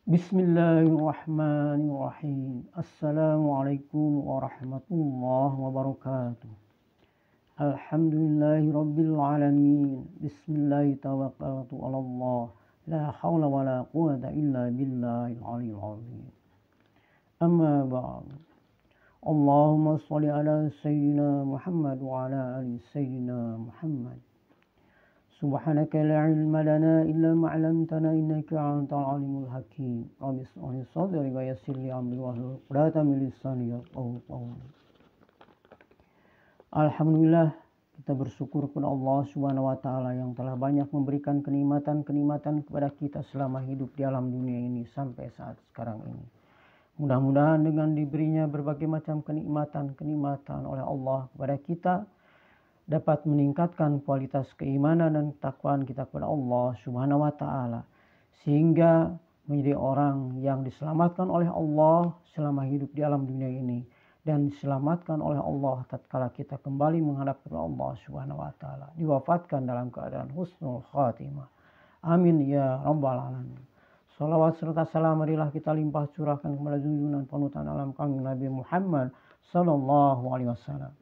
Bismillahirrahmanirrahim. Assalamualaikum warahmatullahi wabarakatuh. Alhamdulillahirabbil alamin. Bismillahi tawakkaltu 'alallah. La haula wala quwwata illa billahil aliyyil azim. Amma ba'd. Allahumma shalli ala sayyidina Muhammad wa ala ali sayyidina Muhammad. Subhanaka la ilma lana illa ma 'allamtana innaka antal alimul hakim. Rabbi shrah li sadri wa yassir li amri wahlul 'uqdatam min lisani yafqahu qawli. Alhamdulillah, kita bersyukur kepada Allah Subhanahu wa taala yang telah banyak memberikan kenikmatan-kenikmatan kepada kita selama hidup di alam dunia ini sampai saat sekarang ini. Mudah-mudahan dengan diberinya berbagai macam kenikmatan-kenikmatan oleh Allah kepada kita dapat meningkatkan kualitas keimanan dan ketakwaan kita kepada Allah Subhanahu wa taala sehingga menjadi orang yang diselamatkan oleh Allah selama hidup di alam dunia ini dan diselamatkan oleh Allah tatkala kita kembali menghadap kepada Allah Subhanahu wa taala, diwafatkan dalam keadaan husnul khatimah. Amin ya rabbal alamin. Salawat serta salam marilah kita limpah curahkan kepada junjungan panutan alam kami Nabi Muhammad sallallahu alaihi wasallam.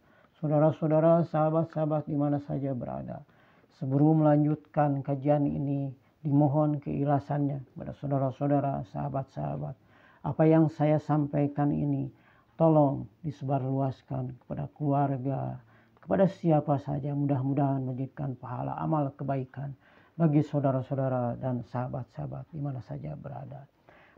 Saudara-saudara, sahabat-sahabat di mana saja berada. Sebelum melanjutkan kajian ini, dimohon keikhlasannya kepada saudara-saudara, sahabat-sahabat. Apa yang saya sampaikan ini, tolong disebarluaskan kepada keluarga, kepada siapa saja. Mudah-mudahan menjadikan pahala amal kebaikan bagi saudara-saudara dan sahabat-sahabat di mana saja berada.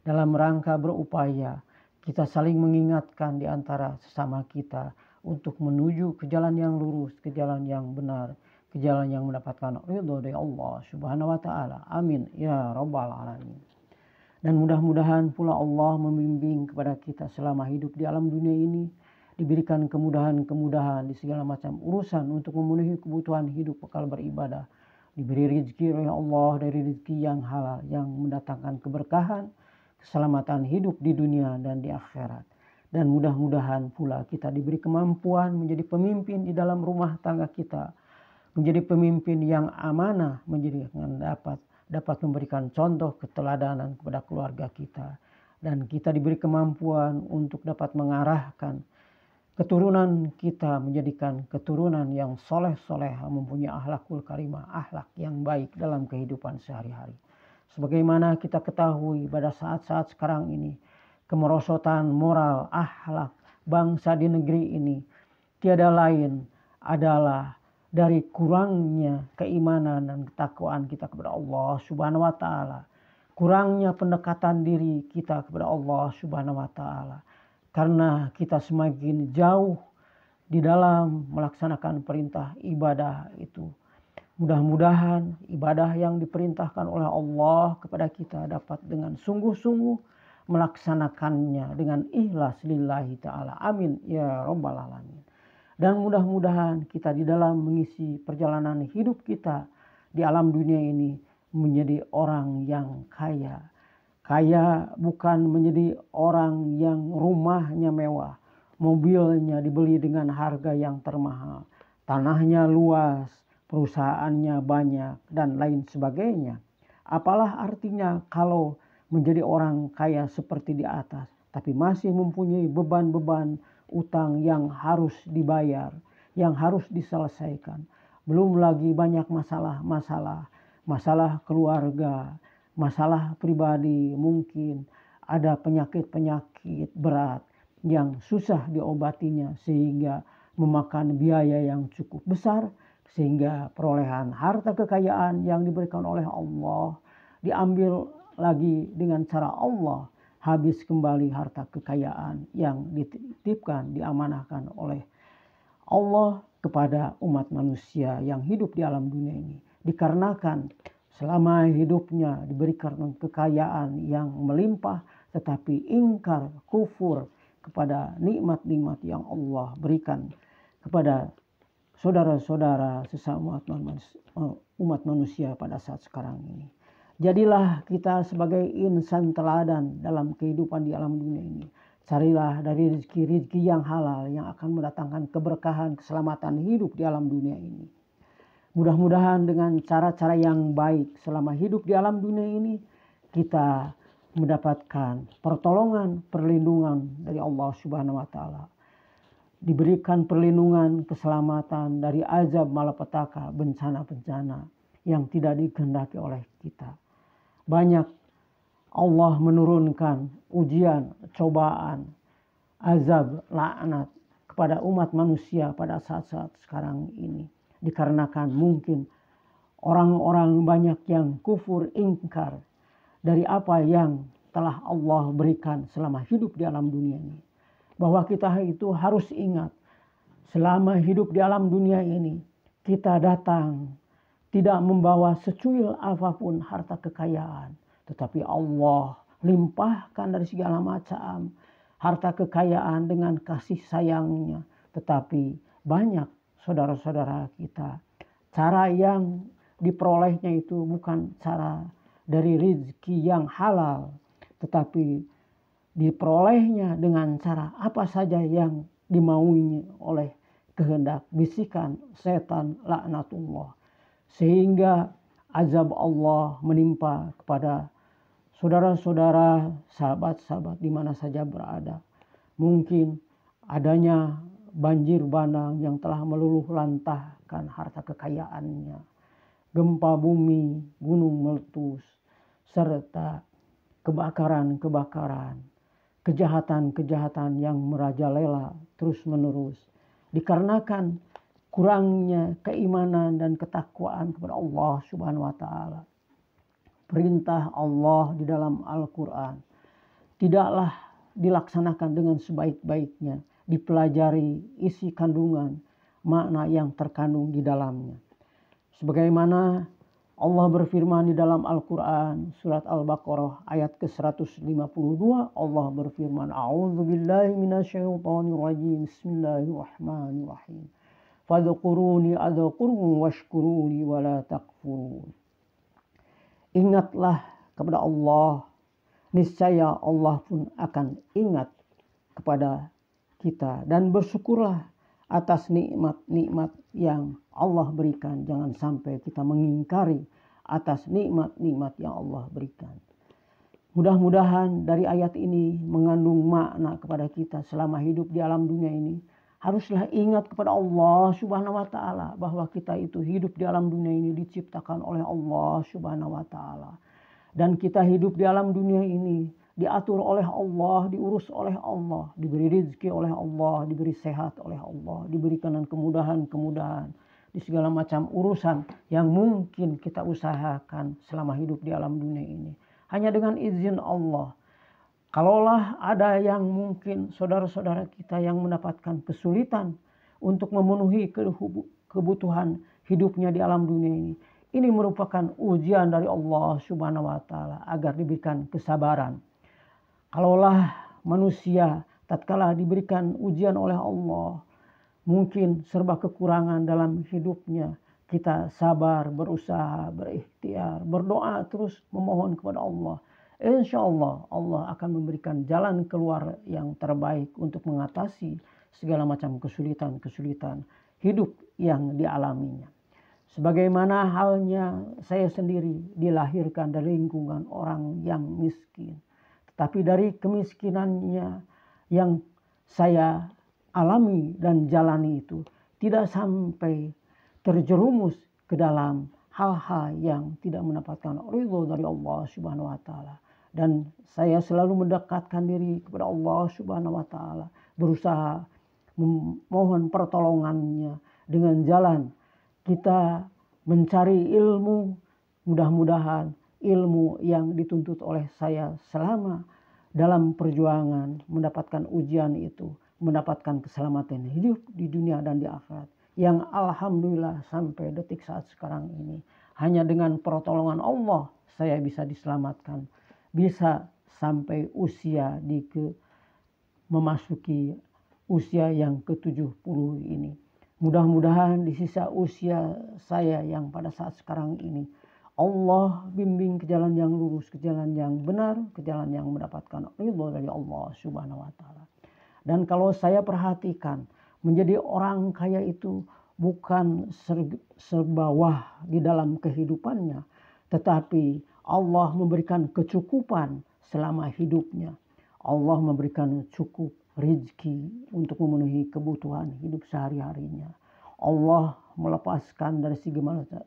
Dalam rangka berupaya, kita saling mengingatkan di antara sesama kita untuk menuju ke jalan yang lurus, ke jalan yang benar, ke jalan yang mendapatkan ridho dari Allah Subhanahu wa taala. Amin ya rabbal alamin. Dan mudah-mudahan pula Allah membimbing kepada kita selama hidup di alam dunia ini, diberikan kemudahan-kemudahan di segala macam urusan untuk memenuhi kebutuhan hidup bekal beribadah. Diberi rezeki oleh Allah dari rezeki yang halal yang mendatangkan keberkahan, keselamatan hidup di dunia dan di akhirat. Dan mudah-mudahan pula kita diberi kemampuan menjadi pemimpin di dalam rumah tangga kita. Menjadi pemimpin yang amanah, menjadi yang dapat memberikan contoh keteladanan kepada keluarga kita. Dan kita diberi kemampuan untuk dapat mengarahkan keturunan kita menjadikan keturunan yang soleh-soleh, mempunyai akhlakul karimah, akhlak yang baik dalam kehidupan sehari-hari. Sebagaimana kita ketahui pada saat-saat sekarang ini, kemerosotan moral akhlak bangsa di negeri ini tiada lain adalah dari kurangnya keimanan dan ketakwaan kita kepada Allah Subhanahu wa taala, kurangnya pendekatan diri kita kepada Allah Subhanahu wa taala, karena kita semakin jauh di dalam melaksanakan perintah ibadah itu. Mudah-mudahan ibadah yang diperintahkan oleh Allah kepada kita dapat dengan sungguh-sungguh melaksanakannya dengan ikhlas lillahi ta'ala. Amin ya rabbal alamin. Dan mudah-mudahan kita di dalam mengisi perjalanan hidup kita di alam dunia ini menjadi orang yang kaya. Kaya bukan menjadi orang yang rumahnya mewah, mobilnya dibeli dengan harga yang termahal, tanahnya luas, perusahaannya banyak, dan lain sebagainya. Apalah artinya kalau menjadi orang kaya seperti di atas, tapi masih mempunyai beban-beban utang yang harus dibayar, yang harus diselesaikan. Belum lagi banyak masalah keluarga, masalah pribadi, mungkin ada penyakit-penyakit berat yang susah diobatinya sehingga memakan biaya yang cukup besar, sehingga perolehan harta kekayaan yang diberikan oleh Allah diambil lagi dengan cara Allah, habis kembali harta kekayaan yang dititipkan, diamanahkan oleh Allah kepada umat manusia yang hidup di alam dunia ini. Dikarenakan selama hidupnya diberikan kekayaan yang melimpah, tetapi ingkar, kufur kepada nikmat-nikmat yang Allah berikan kepada saudara-saudara sesama umat manusia pada saat sekarang ini. Jadilah kita sebagai insan teladan dalam kehidupan di alam dunia ini. Carilah dari rezeki-rezeki yang halal yang akan mendatangkan keberkahan, keselamatan hidup di alam dunia ini. Mudah-mudahan dengan cara-cara yang baik selama hidup di alam dunia ini, kita mendapatkan pertolongan, perlindungan dari Allah Subhanahu wa taala. Diberikan perlindungan, keselamatan dari azab malapetaka, bencana-bencana yang tidak dikehendaki oleh kita. Banyak Allah menurunkan ujian, cobaan, azab, laknat kepada umat manusia pada saat-saat sekarang ini. Dikarenakan mungkin orang-orang banyak yang kufur, ingkar dari apa yang telah Allah berikan selama hidup di alam dunia ini. Bahwa kita itu harus ingat, selama hidup di alam dunia ini, kita datang tidak membawa secuil apapun harta kekayaan. Tetapi Allah limpahkan dari segala macam harta kekayaan dengan kasih sayangnya. Tetapi banyak saudara-saudara kita, cara yang diperolehnya itu bukan cara dari rezeki yang halal, tetapi diperolehnya dengan cara apa saja yang dimauinya oleh kehendak bisikan setan laknatullah. Sehingga azab Allah menimpa kepada saudara-saudara, sahabat-sahabat di mana saja berada. Mungkin adanya banjir bandang yang telah meluluh lantahkan harta kekayaannya. Gempa bumi, gunung meletus, serta kebakaran-kebakaran. Kejahatan-kejahatan yang merajalela terus-menerus dikarenakan kurangnya keimanan dan ketakwaan kepada Allah Subhanahu wa taala. Perintah Allah di dalam Al-Quran tidaklah dilaksanakan dengan sebaik-baiknya, dipelajari isi kandungan makna yang terkandung di dalamnya. Sebagaimana Allah berfirman di dalam Al-Quran surat Al-Baqarah ayat ke-152, Allah berfirman, A'udzubillahi minasyaitonirrajim, Bismillahirrahmanirrahim. Fadhkuruni adzkurkum washkuruni wala takfurun. Ingatlah kepada Allah, niscaya Allah pun akan ingat kepada kita, dan bersyukurlah atas nikmat-nikmat yang Allah berikan. Jangan sampai kita mengingkari atas nikmat-nikmat yang Allah berikan. Mudah-mudahan dari ayat ini mengandung makna kepada kita selama hidup di alam dunia ini. Haruslah ingat kepada Allah Subhanahu wa taala bahwa kita itu hidup di alam dunia ini diciptakan oleh Allah Subhanahu wa taala. Dan kita hidup di alam dunia ini diatur oleh Allah, diurus oleh Allah, diberi rezeki oleh Allah, diberi sehat oleh Allah, diberikan kemudahan-kemudahan di segala macam urusan yang mungkin kita usahakan selama hidup di alam dunia ini. Hanya dengan izin Allah. Kalaulah ada yang mungkin saudara-saudara kita yang mendapatkan kesulitan untuk memenuhi kebutuhan hidupnya di alam dunia ini merupakan ujian dari Allah Subhanahu wa taala agar diberikan kesabaran. Kalaulah manusia tatkala diberikan ujian oleh Allah, mungkin serba kekurangan dalam hidupnya, kita sabar, berusaha, berikhtiar, berdoa terus memohon kepada Allah. Insya Allah Allah akan memberikan jalan keluar yang terbaik untuk mengatasi segala macam kesulitan-kesulitan hidup yang dialaminya. Sebagaimana halnya saya sendiri dilahirkan dari lingkungan orang yang miskin. Tetapi dari kemiskinannya yang saya alami dan jalani itu tidak sampai terjerumus ke dalam hal-hal yang tidak mendapatkan ridho dari Allah Subhanahu wa taala. Dan saya selalu mendekatkan diri kepada Allah Subhanahu wa taala, berusaha memohon pertolongannya dengan jalan kita mencari ilmu. Mudah-mudahan ilmu yang dituntut oleh saya selama dalam perjuangan mendapatkan ujian itu, mendapatkan keselamatan hidup di dunia dan di akhirat, yang alhamdulillah sampai detik saat sekarang ini hanya dengan pertolongan Allah saya bisa diselamatkan, bisa sampai usia memasuki usia yang ke-70 ini. Mudah-mudahan di sisa usia saya yang pada saat sekarang ini Allah bimbing ke jalan yang lurus, ke jalan yang benar, ke jalan yang mendapatkan ridho dari Allah Subhanahu wa taala. Dan kalau saya perhatikan, menjadi orang kaya itu bukan serbawah di dalam kehidupannya, tetapi Allah memberikan kecukupan selama hidupnya. Allah memberikan cukup rezeki untuk memenuhi kebutuhan hidup sehari-harinya. Allah melepaskan dari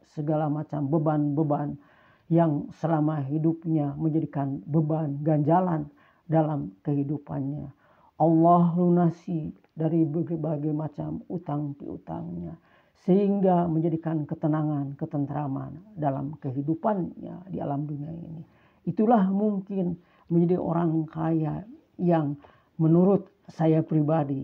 segala macam beban-beban yang selama hidupnya menjadikan beban ganjalan dalam kehidupannya. Allah lunasi dari berbagai macam utang piutangnya sehingga menjadikan ketenangan, ketentraman dalam kehidupannya di alam dunia ini. Itulah mungkin menjadi orang kaya yang menurut saya pribadi,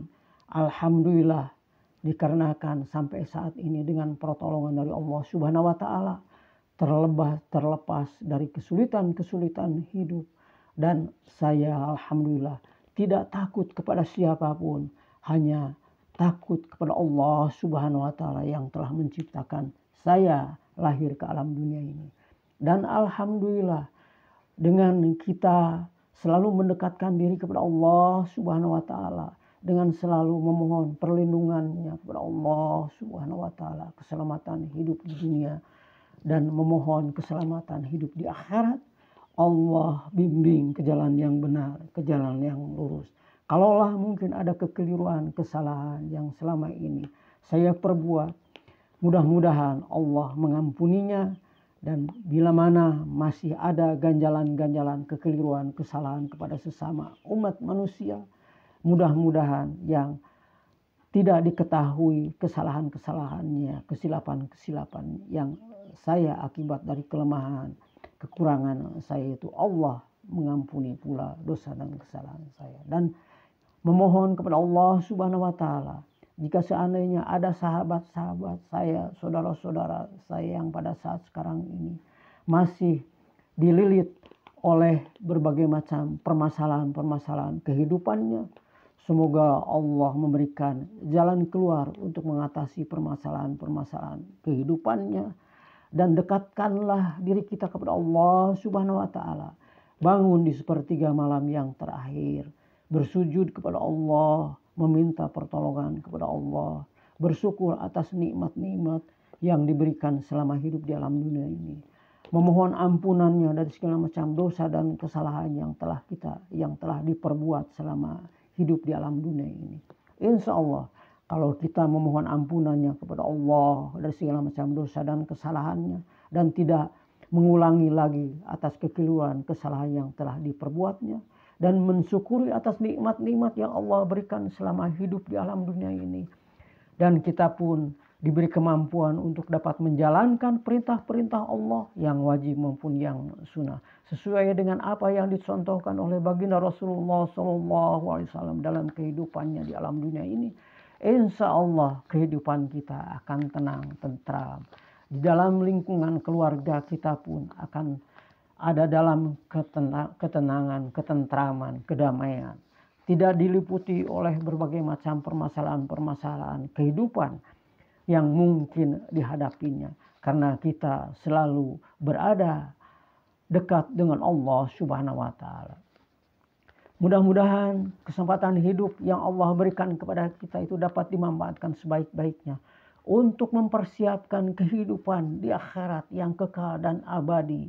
alhamdulillah, dikarenakan sampai saat ini dengan pertolongan dari Allah Subhanahu wa taala terlepas dari kesulitan-kesulitan hidup, dan saya alhamdulillah tidak takut kepada siapapun, hanya takut kepada Allah Subhanahu wa taala yang telah menciptakan saya lahir ke alam dunia ini. Dan alhamdulillah dengan kita selalu mendekatkan diri kepada Allah Subhanahu wa taala, dengan selalu memohon perlindungannya kepada Allah Subhanahu wa taala, keselamatan hidup di dunia dan memohon keselamatan hidup di akhirat, Allah bimbing ke jalan yang benar, ke jalan yang lurus. Kalaulah mungkin ada kekeliruan, kesalahan yang selama ini saya perbuat, mudah-mudahan Allah mengampuninya. Dan bila mana masih ada ganjalan-ganjalan kekeliruan, kesalahan kepada sesama umat manusia, mudah-mudahan yang tidak diketahui kesalahan-kesalahannya, kesilapan-kesilapan yang saya akibat dari kelemahan, kekurangan saya itu, Allah mengampuni pula dosa dan kesalahan saya. Dan memohon kepada Allah Subhanahu wa taala, jika seandainya ada sahabat-sahabat saya, saudara-saudara saya yang pada saat sekarang ini masih dililit oleh berbagai macam permasalahan-permasalahan kehidupannya, semoga Allah memberikan jalan keluar untuk mengatasi permasalahan-permasalahan kehidupannya. Dan dekatkanlah diri kita kepada Allah Subhanahu wa taala. Bangun di sepertiga malam yang terakhir, bersujud kepada Allah, meminta pertolongan kepada Allah, bersyukur atas nikmat-nikmat yang diberikan selama hidup di alam dunia ini, memohon ampunannya dari segala macam dosa dan kesalahan yang telah diperbuat selama hidup di alam dunia ini. Insya Allah kalau kita memohon ampunannya kepada Allah dari segala macam dosa dan kesalahannya, dan tidak mengulangi lagi atas kekeliruan kesalahan yang telah diperbuatnya, dan mensyukuri atas nikmat-nikmat yang Allah berikan selama hidup di alam dunia ini. Dan kita pun diberi kemampuan untuk dapat menjalankan perintah-perintah Allah yang wajib maupun yang sunnah, sesuai dengan apa yang dicontohkan oleh baginda Rasulullah SAW dalam kehidupannya di alam dunia ini. Insya Allah kehidupan kita akan tenang, tentram. Di dalam lingkungan keluarga kita pun akan ada dalam ketenangan, ketentraman, kedamaian. Tidak diliputi oleh berbagai macam permasalahan-permasalahan kehidupan yang mungkin dihadapinya. Karena kita selalu berada dekat dengan Allah Subhanahu wa taala. Mudah-mudahan kesempatan hidup yang Allah berikan kepada kita itu dapat dimanfaatkan sebaik-baiknya untuk mempersiapkan kehidupan di akhirat yang kekal dan abadi.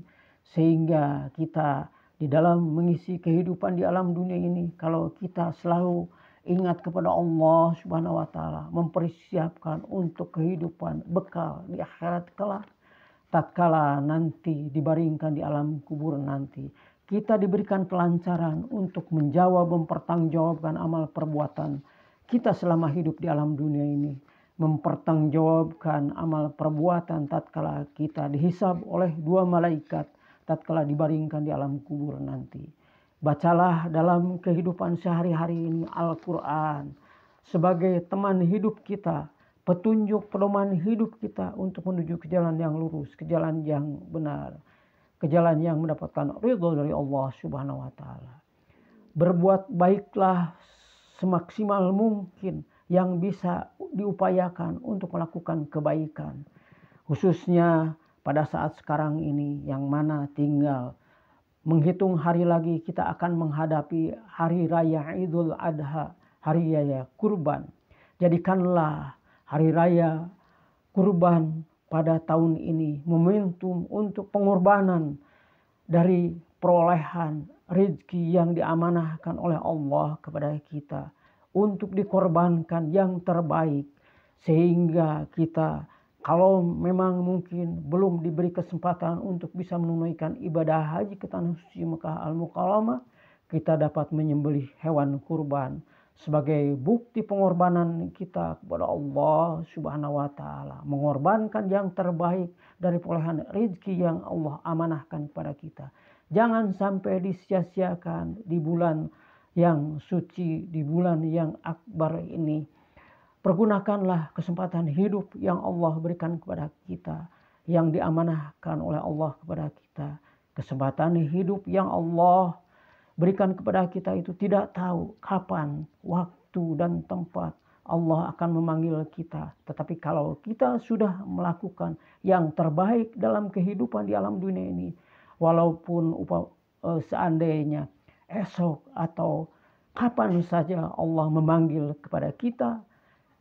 Sehingga kita di dalam mengisi kehidupan di alam dunia ini, kalau kita selalu ingat kepada Allah Subhanahu wa taala, mempersiapkan untuk kehidupan bekal di akhirat kelak, tatkala nanti dibaringkan di alam kubur nanti, kita diberikan kelancaran untuk menjawab, mempertanggungjawabkan amal perbuatan kita selama hidup di alam dunia ini, mempertanggungjawabkan amal perbuatan tatkala kita dihisab oleh dua malaikat tatkala dibaringkan di alam kubur nanti. Bacalah dalam kehidupan sehari-hari ini Al-Quran sebagai teman hidup kita, petunjuk pedoman hidup kita untuk menuju ke jalan yang lurus, ke jalan yang benar, ke jalan yang mendapatkan ridho dari Allah Subhanahu wa taala. Berbuat baiklah semaksimal mungkin yang bisa diupayakan untuk melakukan kebaikan, khususnya pada saat sekarang ini yang mana tinggal menghitung hari lagi kita akan menghadapi hari raya Idul Adha, hari raya kurban. Jadikanlah hari raya kurban pada tahun ini momentum untuk pengorbanan dari perolehan rezeki yang diamanahkan oleh Allah kepada kita untuk dikorbankan yang terbaik, sehingga kita kalau memang mungkin belum diberi kesempatan untuk bisa menunaikan ibadah haji ke tanah suci Mekah Al-Mukarramah, kita dapat menyembelih hewan kurban sebagai bukti pengorbanan kita kepada Allah Subhanahu wa taala, mengorbankan yang terbaik dari perolehan rezeki yang Allah amanahkan kepada kita. Jangan sampai disia-siakan di bulan yang suci, di bulan yang akbar ini. Pergunakanlah kesempatan hidup yang Allah berikan kepada kita, yang diamanahkan oleh Allah kepada kita. Kesempatan hidup yang Allah berikan kepada kita itu tidak tahu kapan, waktu, dan tempat Allah akan memanggil kita. Tetapi kalau kita sudah melakukan yang terbaik dalam kehidupan di alam dunia ini, walaupun seandainya esok atau kapan saja Allah memanggil kepada kita,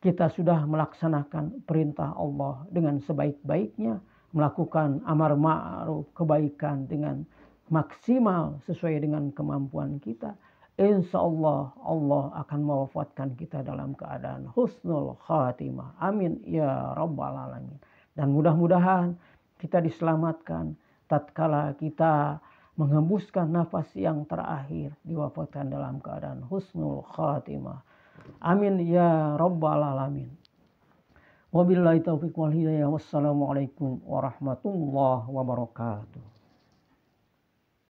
kita sudah melaksanakan perintah Allah dengan sebaik-baiknya, melakukan amar ma'ruf kebaikan dengan maksimal sesuai dengan kemampuan kita, insya Allah Allah akan mewafatkan kita dalam keadaan husnul khatimah. Amin ya rabbal alamin. Dan mudah-mudahan kita diselamatkan tatkala kita menghembuskan nafas yang terakhir, diwafatkan dalam keadaan husnul khatimah. Amin ya rabbal alamin. Wabillahi taufiq wal hidayah. Wassalamualaikum warahmatullahi wabarakatuh.